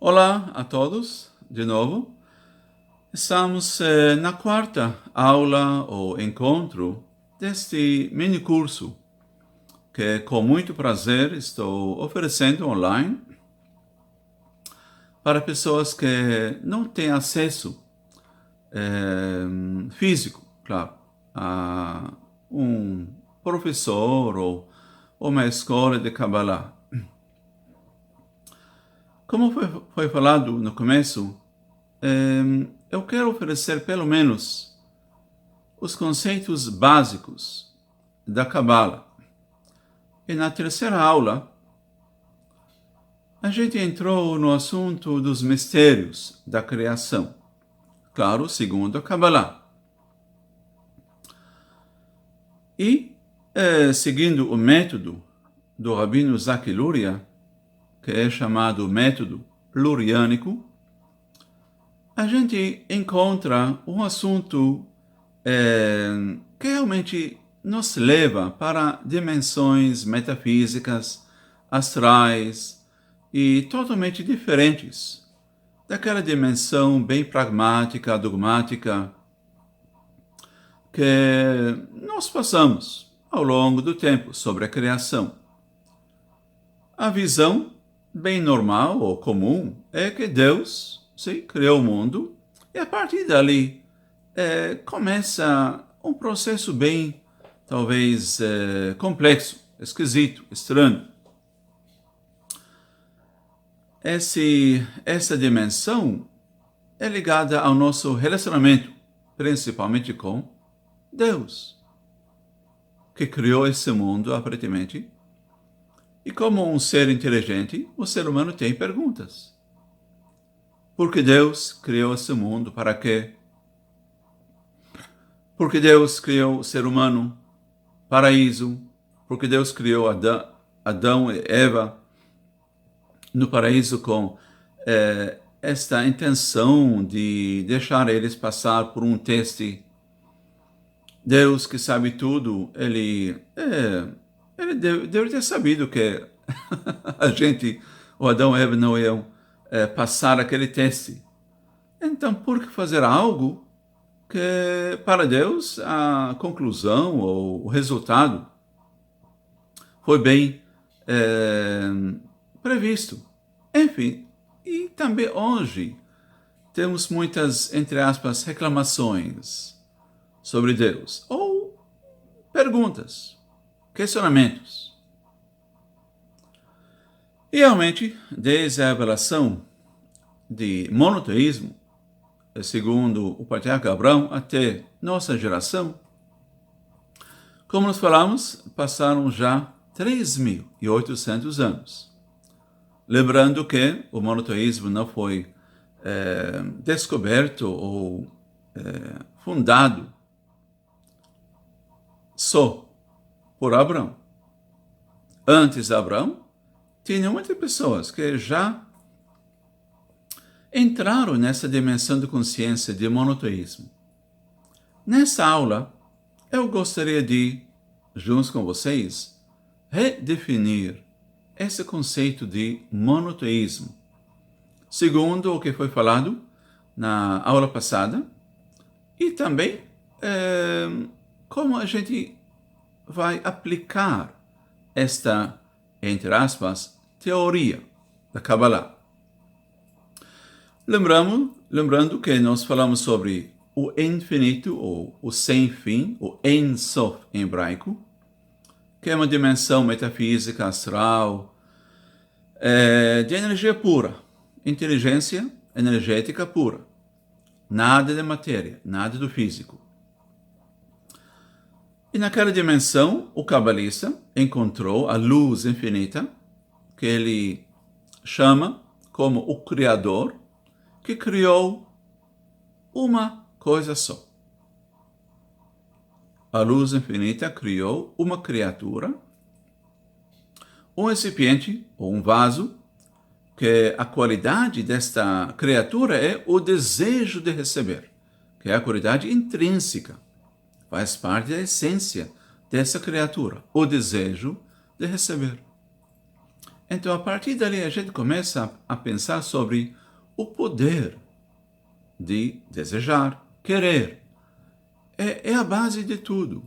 Olá a todos, de novo. Estamos na quarta aula ou encontro deste mini curso que com muito prazer estou oferecendo online para pessoas que não têm acesso físico, claro, a um professor ou uma escola de Kabbalah. Como foi falado no começo, eu quero oferecer pelo menos os conceitos básicos da Kabbalah. E na terceira aula, a gente entrou no assunto dos mistérios da criação. Claro, segundo a Kabbalah. E, seguindo o método do Rabino Zaki Luria, que é chamado método luriânico, a gente encontra um assunto que realmente nos leva para dimensões metafísicas, astrais e totalmente diferentes daquela dimensão bem pragmática, dogmática que nós passamos ao longo do tempo sobre a criação. A visão bem normal ou comum é que Deus criou o mundo e a partir dali começa um processo bem, talvez, complexo, esquisito, estranho. Essa dimensão é ligada ao nosso relacionamento, principalmente com Deus, que criou esse mundo, aparentemente. E como um ser inteligente, o ser humano tem perguntas. Por que Deus criou esse mundo? Para quê? Por que Deus criou o ser humano? Paraíso? Por que Deus criou Adão e Eva no paraíso com esta intenção de deixar eles passar por um teste? Deus, que sabe tudo, ele deve ter sabido que o Adão e Eva não iam passar aquele teste. Então, por que fazer algo que, para Deus, a conclusão ou o resultado foi bem previsto? Enfim, e também hoje temos muitas, entre aspas, reclamações sobre Deus, ou perguntas, questionamentos. E realmente, desde a revelação de monoteísmo, segundo o patriarca Abraão, até nossa geração, como nós falamos, passaram já 3.800 anos. Lembrando que o monoteísmo não foi descoberto ou fundado só por Abraão. Antes de Abraão, tinha muitas pessoas que já entraram nessa dimensão de consciência de monoteísmo. Nessa aula, eu gostaria de, junto com vocês, redefinir esse conceito de monoteísmo, segundo o que foi falado na aula passada, e também como a gente vai aplicar esta, entre aspas, teoria da Kabbalah. Lembrando que nós falamos sobre o infinito, ou o sem fim, o Ein Sof em hebraico, que é uma dimensão metafísica, astral, de energia pura, inteligência energética pura. Nada de matéria, nada do físico. E naquela dimensão, o cabalista encontrou a luz infinita, que ele chama como o Criador, que criou uma coisa só. A luz infinita criou uma criatura, um recipiente ou um vaso, que a qualidade desta criatura é o desejo de receber, que é a qualidade intrínseca, faz parte da essência dessa criatura, o desejo de receber. Então, a partir dali, a gente começa a pensar sobre o poder de desejar, querer. É a base de tudo.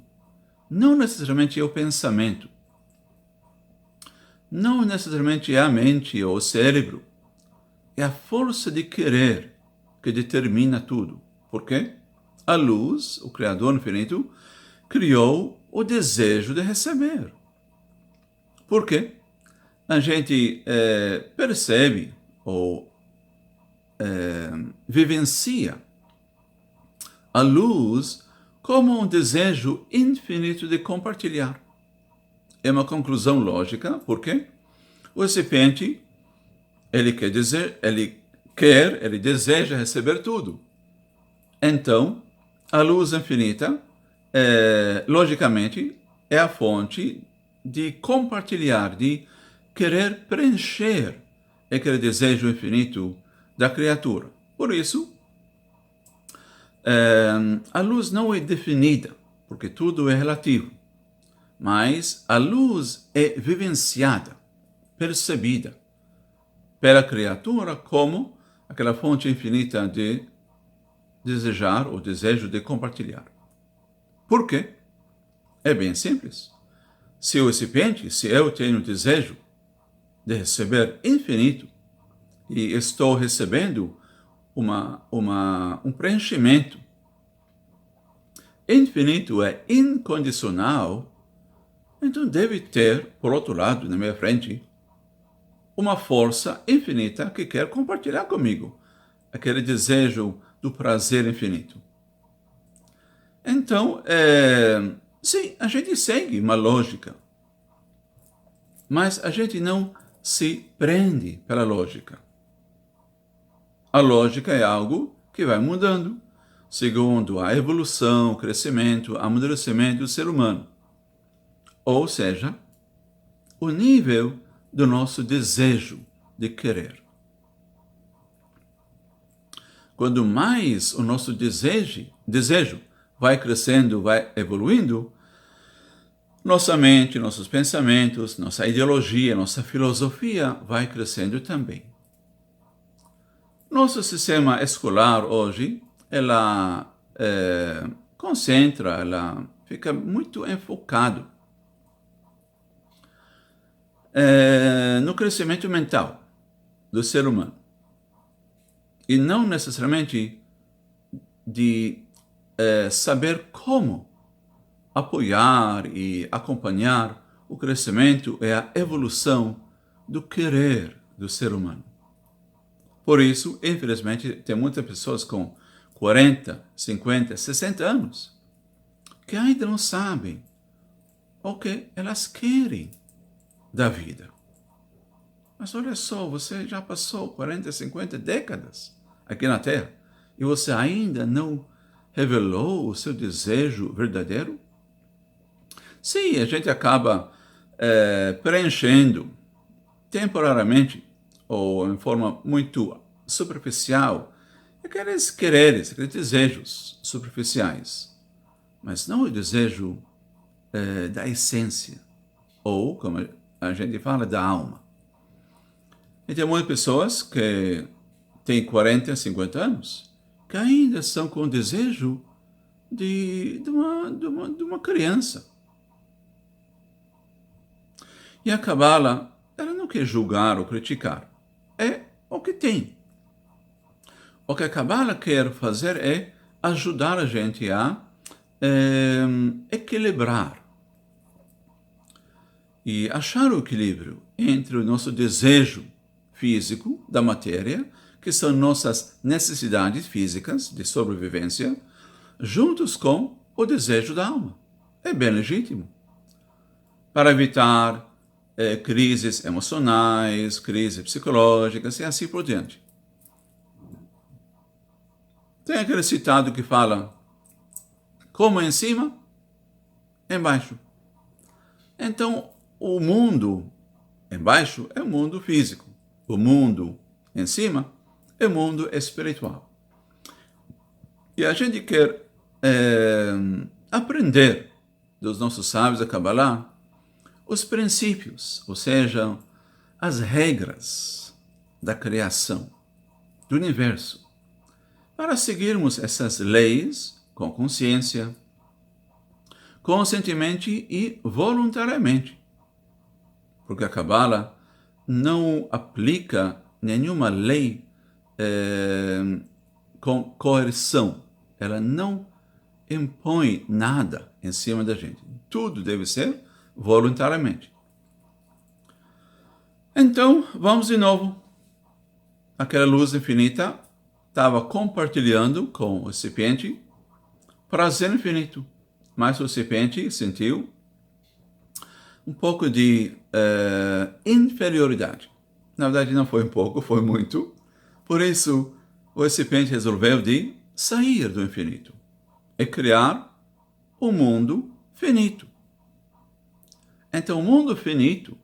Não necessariamente é o pensamento. Não necessariamente é a mente ou o cérebro. É a força de querer que determina tudo. Por quê? A luz, o Criador infinito, criou o desejo de receber. Por quê? A gente percebe ou vivencia a luz como um desejo infinito de compartilhar. É uma conclusão lógica, porque o recipiente, ele deseja receber tudo. Então, a luz infinita, logicamente, é a fonte de compartilhar, de querer preencher aquele desejo infinito da criatura. Por isso, a luz não é definida, porque tudo é relativo, mas a luz é vivenciada, percebida pela criatura como aquela fonte infinita de desejar, ou desejo de compartilhar. Por quê? É bem simples. Se eu tenho desejo de receber infinito e estou recebendo um preenchimento infinito, é incondicional, então deve ter, por outro lado, na minha frente, uma força infinita que quer compartilhar comigo aquele desejo do prazer infinito. Então, sim, a gente segue uma lógica, mas a gente não se prende pela lógica. A lógica é algo que vai mudando segundo a evolução, o crescimento, o amadurecimento do ser humano. Ou seja, o nível do nosso desejo de querer. Quando mais o nosso desejo vai crescendo, vai evoluindo, nossa mente, nossos pensamentos, nossa ideologia, nossa filosofia vai crescendo também. Nosso sistema escolar hoje, ela ela fica muito enfocado no crescimento mental do ser humano. E não necessariamente de saber como apoiar e acompanhar o crescimento e a evolução do querer do ser humano. Por isso, infelizmente, tem muitas pessoas com 40, 50, 60 anos que ainda não sabem o que elas querem da vida. Mas olha só, você já passou 40, 50 décadas aqui na Terra e você ainda não revelou o seu desejo verdadeiro? Sim, a gente acaba preenchendo temporariamente ou em forma muito superficial aqueles quereres, aqueles desejos superficiais, mas não o desejo da essência, ou, como a gente fala, da alma. E tem muitas pessoas que têm 40, 50 anos que ainda são com o desejo de uma criança. E a Kabbalah, ela não quer julgar ou criticar. É o que tem. O que a Kabbalah quer fazer é ajudar a gente a equilibrar e achar o equilíbrio entre o nosso desejo físico da matéria, que são nossas necessidades físicas de sobrevivência, juntos com o desejo da alma. É bem legítimo. Para evitar crises emocionais, crises psicológicas e assim por diante. Tem aquele citado que fala: como é em cima, embaixo. Então, o mundo embaixo é o mundo físico. O mundo em cima é o mundo espiritual. E a gente quer aprender dos nossos sábios da Kabbalah os princípios, ou seja, as regras da criação, do universo, para seguirmos essas leis com consciência, conscientemente e voluntariamente. Porque a Cabala não aplica nenhuma lei com coerção. Ela não impõe nada em cima da gente. Tudo deve ser voluntariamente. Então, vamos de novo. Aquela luz infinita estava compartilhando com o recipiente prazer infinito. Mas o recipiente sentiu um pouco de inferioridade. Na verdade, não foi um pouco, foi muito. Por isso, o recipiente resolveu de sair do infinito e criar um mundo finito. Então, o mundo finito,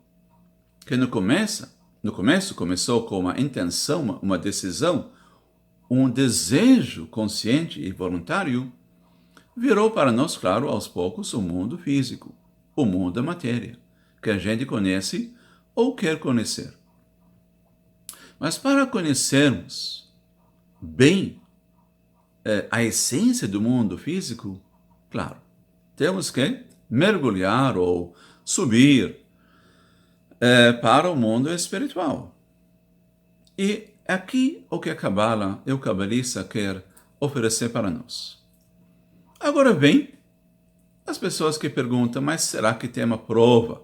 que no começo começou com uma intenção, uma decisão, um desejo consciente e voluntário, virou para nós, claro, aos poucos, o mundo físico, o mundo da matéria, que a gente conhece ou quer conhecer. Mas para conhecermos bem a essência do mundo físico, claro, temos que mergulhar ou subir para o mundo espiritual. E aqui o que a Cabala e o cabalista quer oferecer para nós. Agora vem as pessoas que perguntam, mas será que tem uma prova?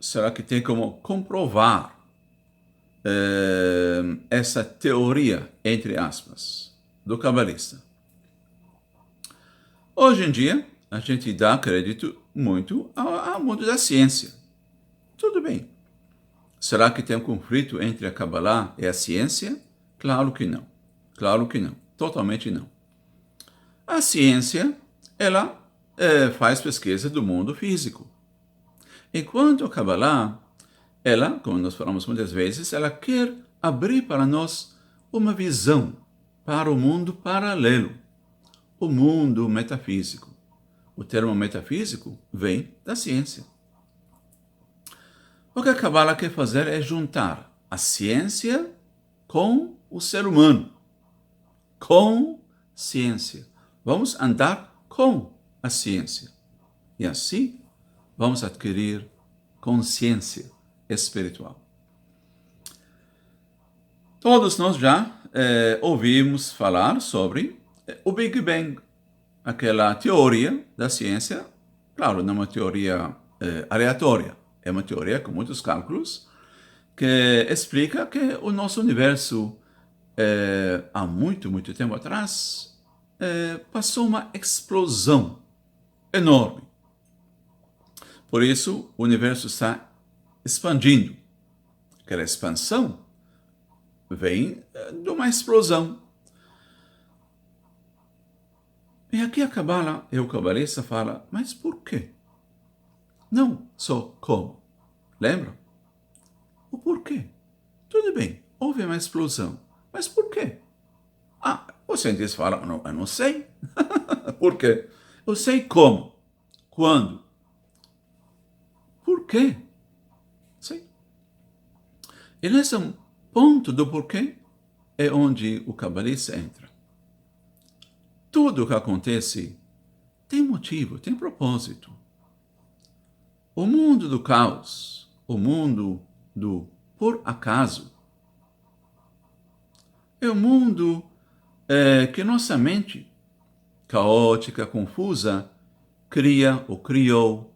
Será que tem como comprovar essa teoria, entre aspas, do cabalista? Hoje em dia, a gente dá crédito muito ao mundo da ciência. Tudo bem. Será que tem um conflito entre a Kabbalah e a ciência? Claro que não. Claro que não. Totalmente não. A ciência, ela faz pesquisa do mundo físico. Enquanto a Kabbalah, ela, como nós falamos muitas vezes, ela quer abrir para nós uma visão para o mundo paralelo, o mundo metafísico. O termo metafísico vem da ciência. O que a Kabbalah quer fazer é juntar a ciência com o ser humano. Com ciência. Vamos andar com a ciência. E assim, vamos adquirir consciência espiritual. Todos nós já ouvimos falar sobre o Big Bang, aquela teoria da ciência, claro, não é uma teoria aleatória, é uma teoria com muitos cálculos, que explica que o nosso universo, há muito, muito tempo atrás, passou uma explosão enorme. Por isso, o universo está expandindo. Aquela expansão vem de uma explosão. E aqui a Kabbalah e o cabalista fala, mas por quê? Não só como. Lembram? O porquê. Tudo bem, houve uma explosão. Mas por quê? Os cientistas falam, não, eu não sei. Por quê? Eu sei como. Quando? Por quê? Sei. E nesse ponto do porquê é onde o cabalista entra. Tudo o que acontece tem motivo, tem propósito. O mundo do caos, o mundo do por acaso, é o mundo que nossa mente, caótica, confusa, cria ou criou,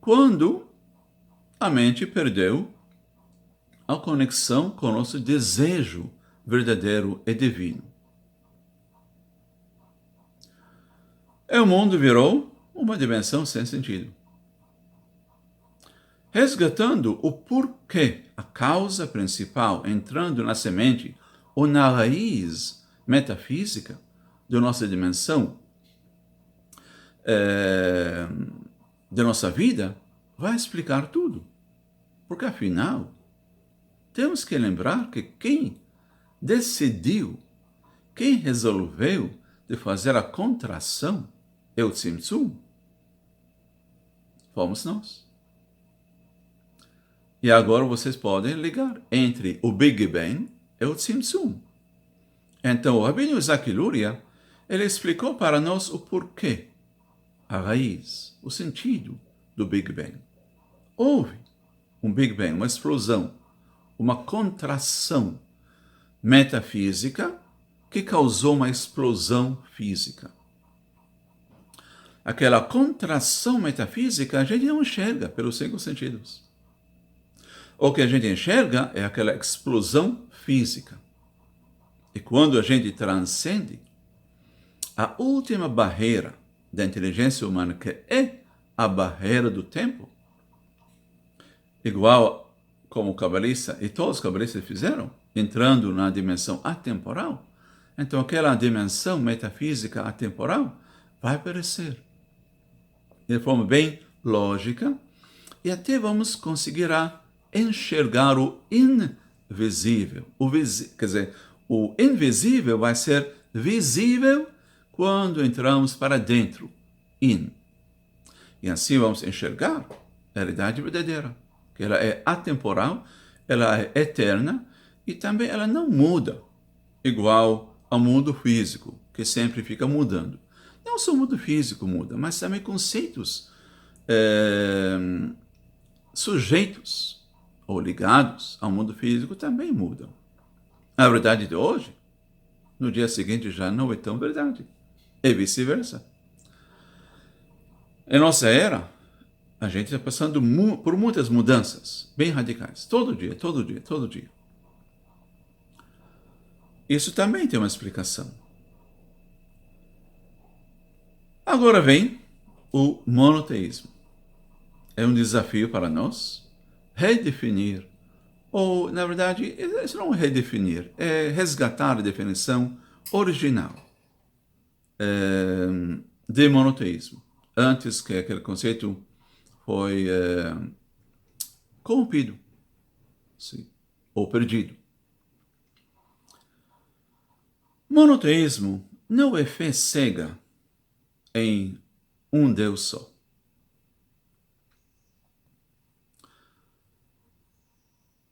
quando a mente perdeu a conexão com o nosso desejo verdadeiro e divino. O mundo virou uma dimensão sem sentido. Resgatando o porquê, a causa principal, entrando na semente ou na raiz metafísica da nossa dimensão, da nossa vida, vai explicar tudo. Porque, afinal, temos que lembrar que quem decidiu, quem resolveu de fazer a contração e o Tzimtzum, fomos nós. E agora vocês podem ligar entre o Big Bang e o Tzimtzum. Então, o Rabino Isaac Luria, ele explicou para nós o porquê, a raiz, o sentido do Big Bang. Houve um Big Bang, uma explosão, uma contração metafísica que causou uma explosão física. Aquela contração metafísica a gente não enxerga pelos 5 sentidos. O que a gente enxerga é aquela explosão física. E quando a gente transcende a última barreira da inteligência humana, que é a barreira do tempo, igual como o cabalista e todos os cabalistas fizeram, entrando na dimensão atemporal, então aquela dimensão metafísica atemporal vai aparecer de forma bem lógica e até vamos conseguir enxergar o invisível. Quer dizer, o invisível vai ser visível quando entramos para dentro, E assim vamos enxergar a realidade verdadeira, que ela é atemporal, ela é eterna e também ela não muda, igual ao mundo físico, que sempre fica mudando. Não só o mundo físico muda, mas também conceitos sujeitos ou ligados ao mundo físico também mudam. A verdade de hoje, no dia seguinte já não é tão verdade. E vice-versa. Em nossa era, a gente está passando por muitas mudanças bem radicais. Todo dia, todo dia, todo dia. Isso também tem uma explicação. Agora vem o monoteísmo. É um desafio para nós redefinir, ou, na verdade, isso não é redefinir, é resgatar a definição original de monoteísmo, antes que aquele conceito foi corrompido, sim, ou perdido. Monoteísmo não é fé cega em um Deus só.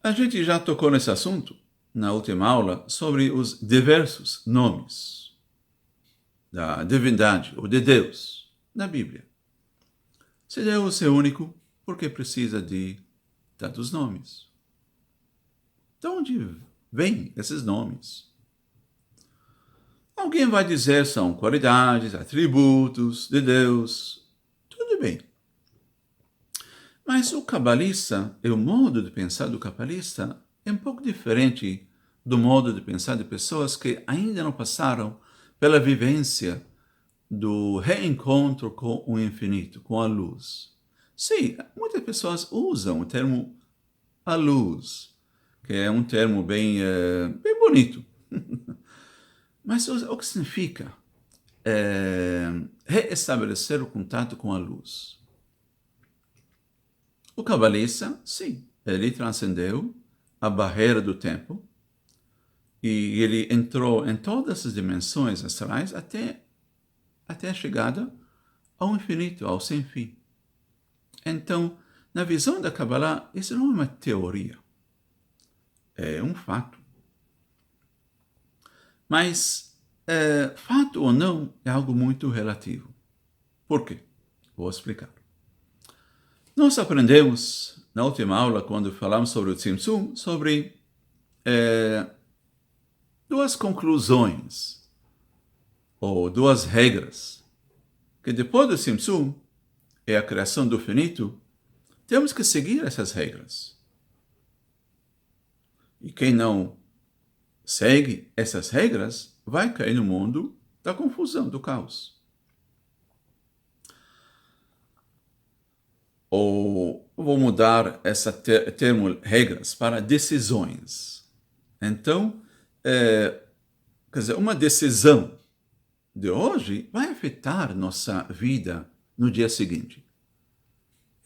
A gente já tocou nesse assunto na última aula sobre os diversos nomes da divindade ou de Deus na Bíblia. Se Deus é único, por que precisa de tantos nomes? De onde vêm esses nomes? Alguém vai dizer são qualidades, atributos de Deus. Tudo bem. Mas o cabalista, o modo de pensar do cabalista é um pouco diferente do modo de pensar de pessoas que ainda não passaram pela vivência do reencontro com o infinito, com a luz. Sim, muitas pessoas usam o termo a luz, que é um termo bem bonito. Mas o que significa reestabelecer o contato com a luz? O cabalista, sim, ele transcendeu a barreira do tempo e ele entrou em todas as dimensões astrais até a chegada ao infinito, ao sem fim. Então, na visão da Kabbalah, isso não é uma teoria, é um fato. Mas, fato ou não, é algo muito relativo. Por quê? Vou explicar. Nós aprendemos, na última aula, quando falamos sobre o Tzimtzum, sobre duas conclusões, ou duas regras, que depois do Tzimtzum, é a criação do finito, temos que seguir essas regras. E quem não segue essas regras vai cair no mundo da confusão, do caos. Ou vou mudar esse termo regras para decisões. Então, quer dizer, uma decisão de hoje vai afetar nossa vida no dia seguinte.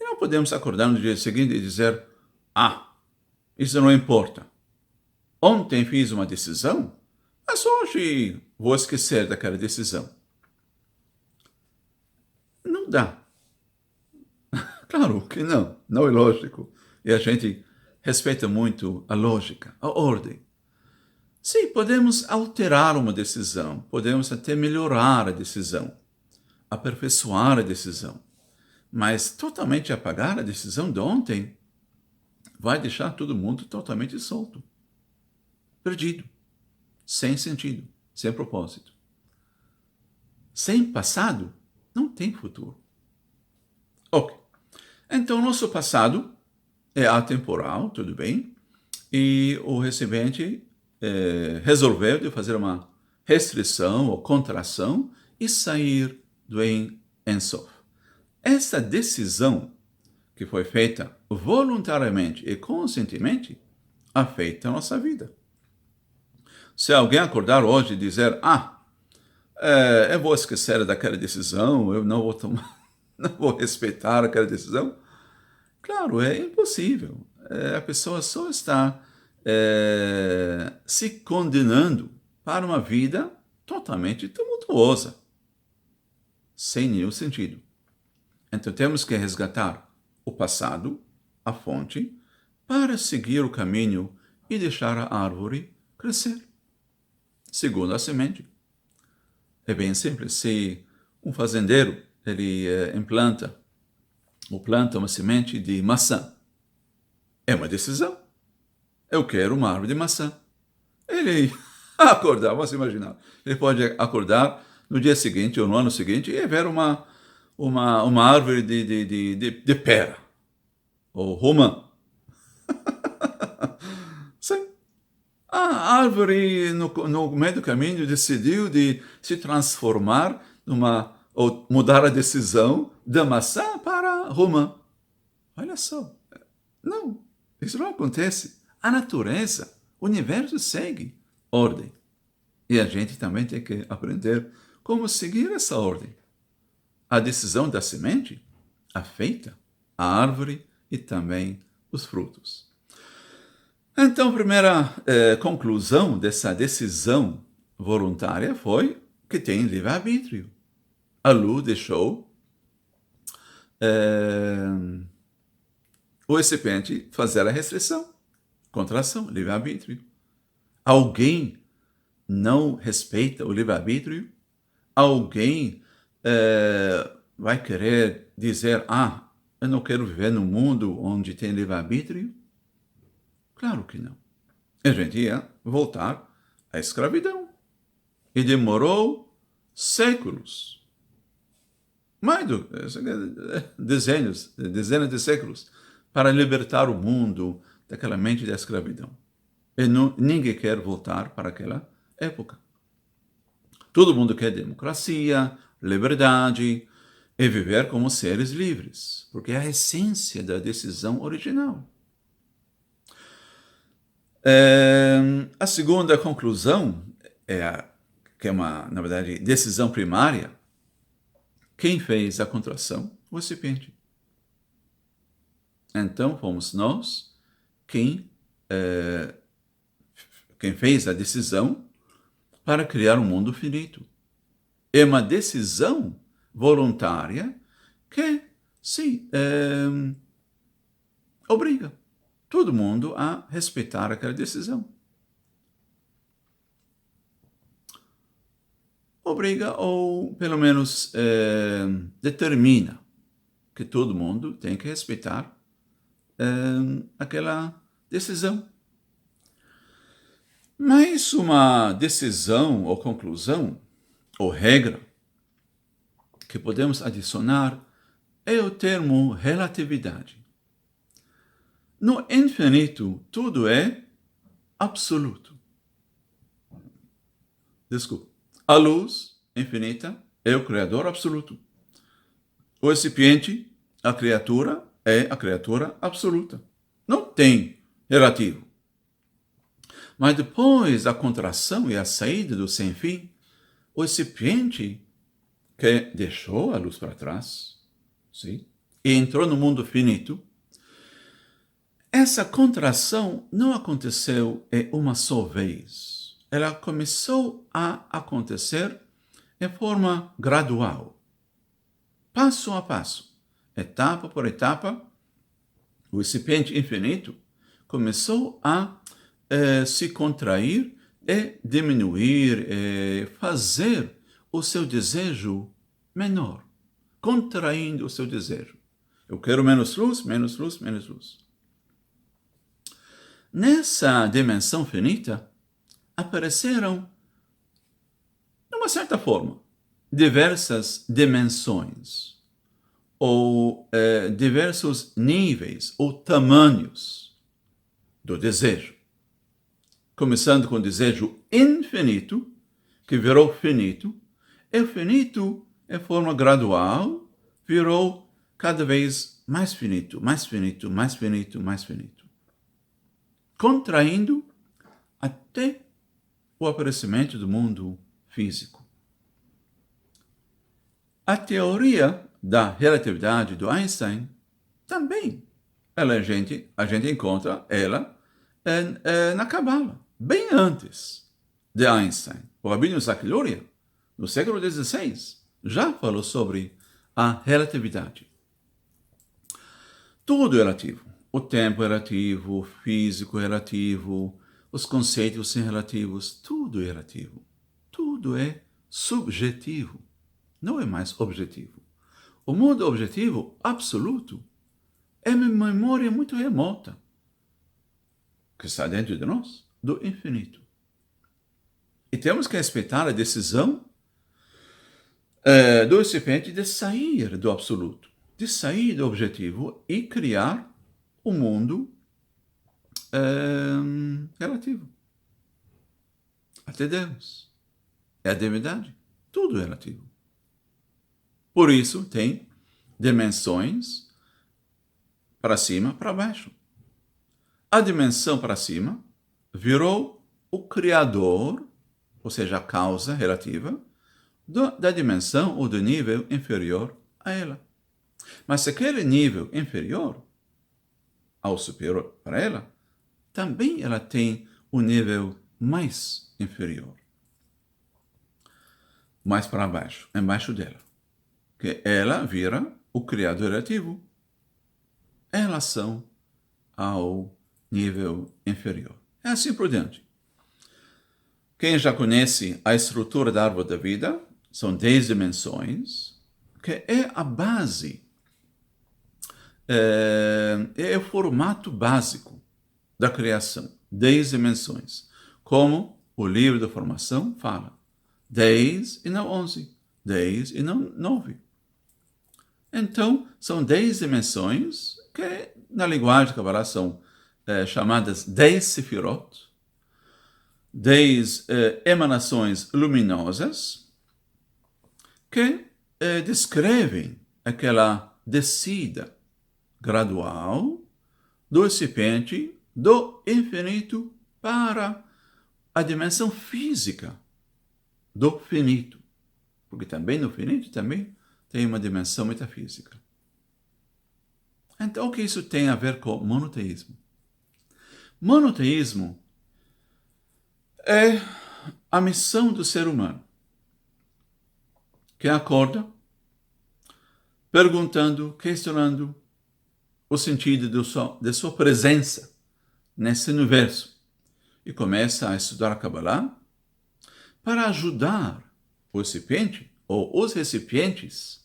E não podemos acordar no dia seguinte e dizer, isso não importa. Ontem fiz uma decisão, mas hoje vou esquecer daquela decisão. Não dá. Claro que não é lógico. E a gente respeita muito a lógica, a ordem. Sim, podemos alterar uma decisão, podemos até melhorar a decisão, aperfeiçoar a decisão, mas totalmente apagar a decisão de ontem vai deixar todo mundo totalmente solto, perdido, sem sentido, sem propósito. Sem passado, não tem futuro. Ok. Então, nosso passado é atemporal, tudo bem, e o recebente resolveu de fazer uma restrição ou contração e sair do Ein Sof. Essa decisão que foi feita voluntariamente e conscientemente afeta a nossa vida. Se alguém acordar hoje e dizer, eu vou esquecer daquela decisão, eu não vou tomar, não vou respeitar aquela decisão, claro, é impossível. A pessoa só está se condenando para uma vida totalmente tumultuosa, sem nenhum sentido. Então temos que resgatar o passado, a fonte, para seguir o caminho e deixar a árvore crescer, segundo a semente. É bem simples. Se um fazendeiro ele planta uma semente de maçã, é uma decisão. Eu quero uma árvore de maçã. Ele acordar, vamos imaginar. Ele pode acordar no dia seguinte ou no ano seguinte e ver uma árvore de pera ou romã. Sim. A árvore, no meio do caminho, decidiu de se transformar ou mudar a decisão da maçã para romã. Olha só. Não, isso não acontece. A natureza, o universo segue ordem. E a gente também tem que aprender como seguir essa ordem. A decisão da semente afeta a árvore e também os frutos. Então, a primeira conclusão dessa decisão voluntária foi que tem livre-arbítrio. A Lu deixou o recipiente fazer a restrição, contração, livre-arbítrio. Alguém não respeita o livre-arbítrio? Alguém vai querer dizer, eu não quero viver num mundo onde tem livre-arbítrio? Claro que não. A gente ia voltar à escravidão. E demorou séculos. Mais do dezenas de séculos para libertar o mundo daquela mente da escravidão. E ninguém quer voltar para aquela época. Todo mundo quer democracia, liberdade e viver como seres livres, porque é a essência da decisão original. A segunda conclusão que é na verdade, decisão primária. Quem fez a contração? O recipiente. Então, fomos nós quem fez a decisão para criar um mundo finito. É uma decisão voluntária que, sim, obriga todo mundo a respeitar aquela decisão. Obriga ou, pelo menos, determina que todo mundo tem que respeitar aquela decisão. Mas uma decisão ou conclusão ou regra que podemos adicionar é o termo relatividade. No infinito, tudo é absoluto. Desculpa. A luz infinita é o Criador absoluto. O recipiente, a criatura, é a criatura absoluta. Não tem relativo. Mas depois da contração e a saída do sem-fim, o recipiente que deixou a luz para trás, sim, e entrou no mundo finito, essa contração não aconteceu uma só vez. Ela começou a acontecer de forma gradual, passo a passo, etapa por etapa. O recipiente infinito começou a se contrair e diminuir, fazer o seu desejo menor, contraindo o seu desejo. Eu quero menos luz, menos luz, menos luz. Nessa dimensão finita, apareceram, de uma certa forma, diversas dimensões, ou diversos níveis ou tamanhos do desejo. Começando com o desejo infinito, que virou finito, e o finito, de forma gradual, virou cada vez mais finito, mais finito, mais finito, mais finito. Contraindo até o aparecimento do mundo físico. A teoria da relatividade do Einstein também, a gente encontra ela na Cabala, bem antes de Einstein. O Rabino Isaac Luria, no século XVI, já falou sobre a relatividade. Tudo é relativo. O tempo é relativo, o físico é relativo, os conceitos são relativos, tudo é relativo. Tudo é subjetivo, não é mais objetivo. O mundo objetivo, absoluto, é uma memória muito remota, que está dentro de nós, do infinito. E temos que respeitar a decisão do recipiente de sair do absoluto, de sair do objetivo e criar o mundo relativo. Até Deus. É a divindade. Tudo é relativo. Por isso tem dimensões para cima, para baixo. A dimensão para cima virou o criador, ou seja, a causa relativa, da dimensão ou do nível inferior a ela. Mas se aquele nível inferior ao superior para ela, também ela tem um nível mais inferior. Mais para baixo, embaixo dela. Que ela vira o criador relativo em relação ao nível inferior. É assim por diante. Quem já conhece a estrutura da árvore da vida, são 10 dimensões, que é a base, é o formato básico da criação. 10 dimensões. Como o livro da formação fala. 10 e não 11. 10 e não 9. Então, são 10 dimensões que, na linguagem de Kabbalah, são chamadas 10 sefirot, 10 emanações luminosas, que descrevem aquela descida gradual do recipiente do infinito para a dimensão física do finito. Porque também no finito também tem uma dimensão metafísica. Então, o que isso tem a ver com monoteísmo? Monoteísmo é a missão do ser humano, que acorda perguntando, questionando o sentido de sua presença nesse universo e começa a estudar a Kabbalah para ajudar o recipiente ou os recipientes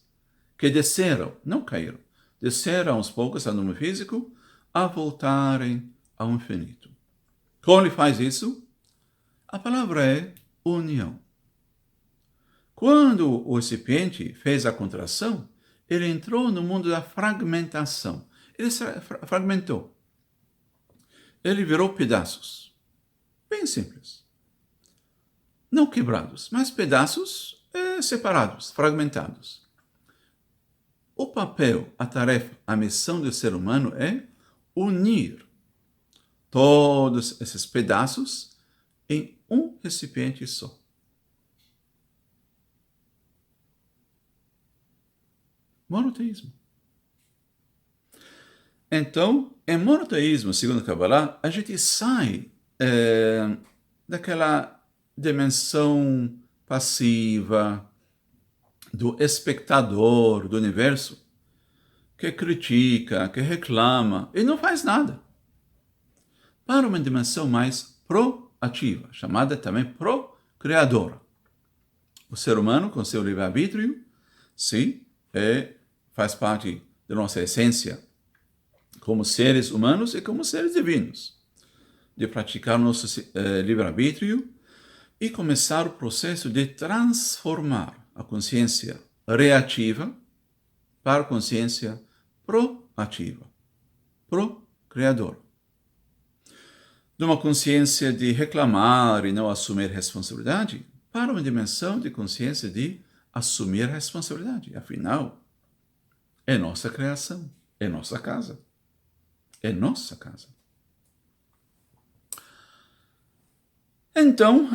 que desceram, não caíram, desceram aos poucos ao mundo físico a voltarem ao infinito. Como ele faz isso? A palavra é união. Quando o recipiente fez a contração, ele entrou no mundo da fragmentação. Ele se fragmentou. Ele virou pedaços. Bem simples. Não quebrados, mas pedaços separados, fragmentados. O papel, a tarefa, a missão do ser humano é unir todos esses pedaços em um recipiente só. Monoteísmo. Então, em monoteísmo, segundo Kabbalah, a gente sai daquela dimensão passiva do espectador do universo que critica, que reclama e não faz nada. para uma dimensão mais proativa, chamada também procriadora. O ser humano, com seu livre-arbítrio, sim, faz parte da nossa essência como seres humanos e como seres divinos, de praticar nosso livre-arbítrio e começar o processo de transformar a consciência reativa para a consciência proativa, procriadora. De uma consciência de reclamar e não assumir responsabilidade para uma dimensão de consciência de assumir responsabilidade. Afinal, é nossa criação, é nossa casa. É nossa casa. Então,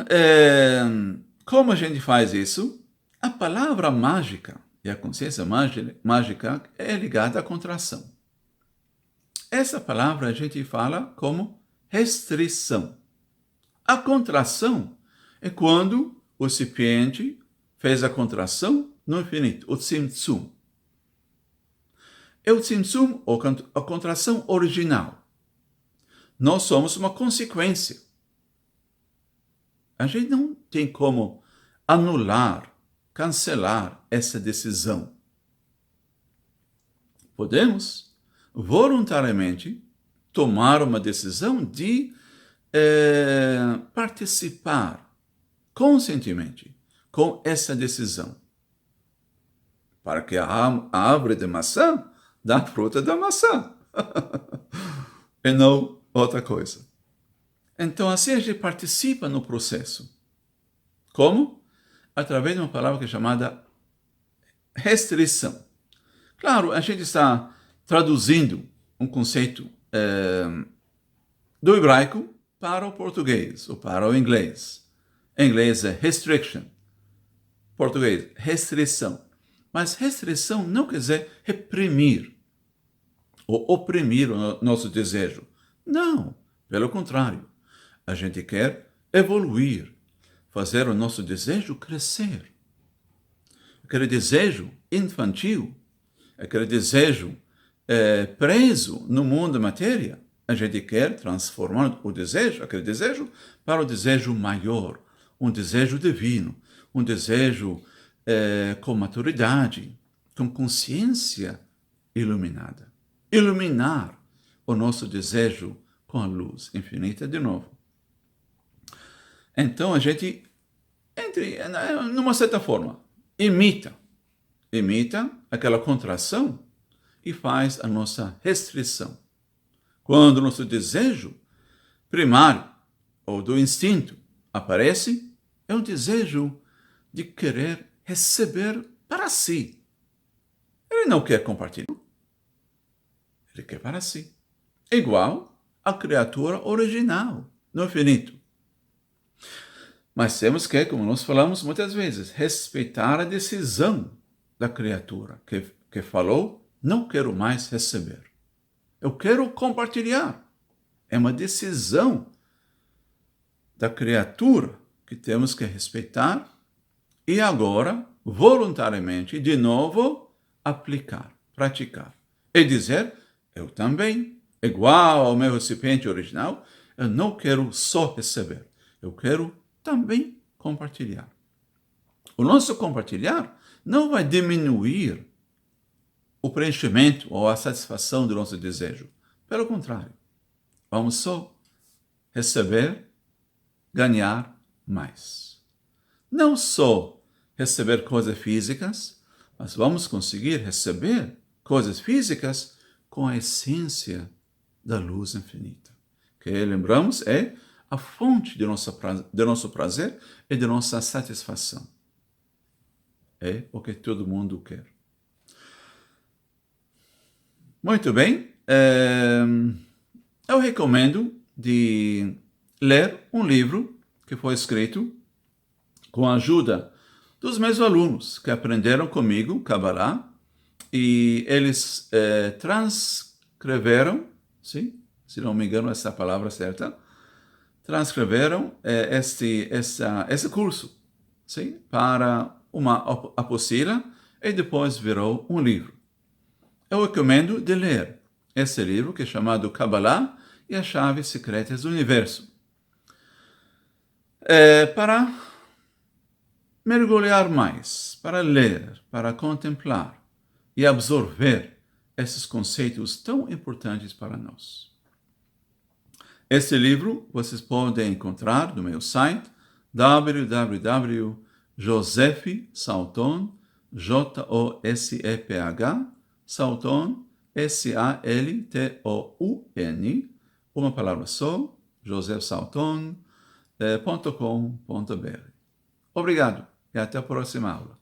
como a gente faz isso? A palavra mágica e a consciência mágica é ligada à contração. Essa palavra a gente fala como restrição. A contração é quando o recipiente fez a contração no infinito, o Tzimtzum. É o Tzimtzum, ou a contração original. Nós somos uma consequência. A gente não tem como anular, cancelar essa decisão. Podemos, voluntariamente, tomar uma decisão de participar conscientemente com essa decisão. Para que a árvore de maçã dá fruta da maçã. E não outra coisa. Então, assim a gente participa no processo. Como? Através de uma palavra que é chamada restrição. Claro, a gente está traduzindo um conceito do hebraico para o português ou para o inglês. Em inglês é restriction. Português, restrição. Mas restrição não quer dizer reprimir ou oprimir o nosso desejo. Não, pelo contrário. A gente quer evoluir, fazer o nosso desejo crescer. Aquele desejo infantil, aquele desejo preso no mundo da matéria, a gente quer transformar o desejo, aquele desejo, para o desejo maior, um desejo divino, um desejo com maturidade, com consciência iluminada. Iluminar o nosso desejo com a luz infinita de novo. Então a gente, numa certa forma, imita aquela contração e faz a nossa restrição. Quando o nosso desejo primário ou do instinto aparece, é um desejo de querer receber para si. Ele não quer compartilhar. Ele quer para si. Igual à criatura original, no infinito. Mas temos que, como nós falamos muitas vezes, respeitar a decisão da criatura que falou, não quero mais receber. Eu quero compartilhar. É uma decisão da criatura que temos que respeitar e agora, voluntariamente, de novo, aplicar, praticar. E dizer, eu também, igual ao meu recipiente original, eu não quero só receber, eu quero também compartilhar. O nosso compartilhar não vai diminuir o preenchimento ou a satisfação do nosso desejo. Pelo contrário, vamos só receber, ganhar mais. Não só receber coisas físicas, mas vamos conseguir receber coisas físicas com a essência da luz infinita, que, lembramos, é a fonte de nosso prazer e de nossa satisfação. É o que todo mundo quer. Muito bem. Eu recomendo de ler um livro que foi escrito com a ajuda dos meus alunos que aprenderam comigo Kabbalah e eles transcreveram, sim, se não me engano essa é a palavra certa, transcreveram esse curso, sim, para uma apostila e depois virou um livro. Eu recomendo de ler esse livro que é chamado Kabbalah e as chaves secretas do universo. Para mergulhar mais, para ler, para contemplar e absorver esses conceitos tão importantes para nós. Esse livro vocês podem encontrar no meu site www.joseph.salton, J-O-S-E-P-H, Salton, S-A-L-T-O-U-N, uma palavra só, josephsalton.com.br. Obrigado e até a próxima aula.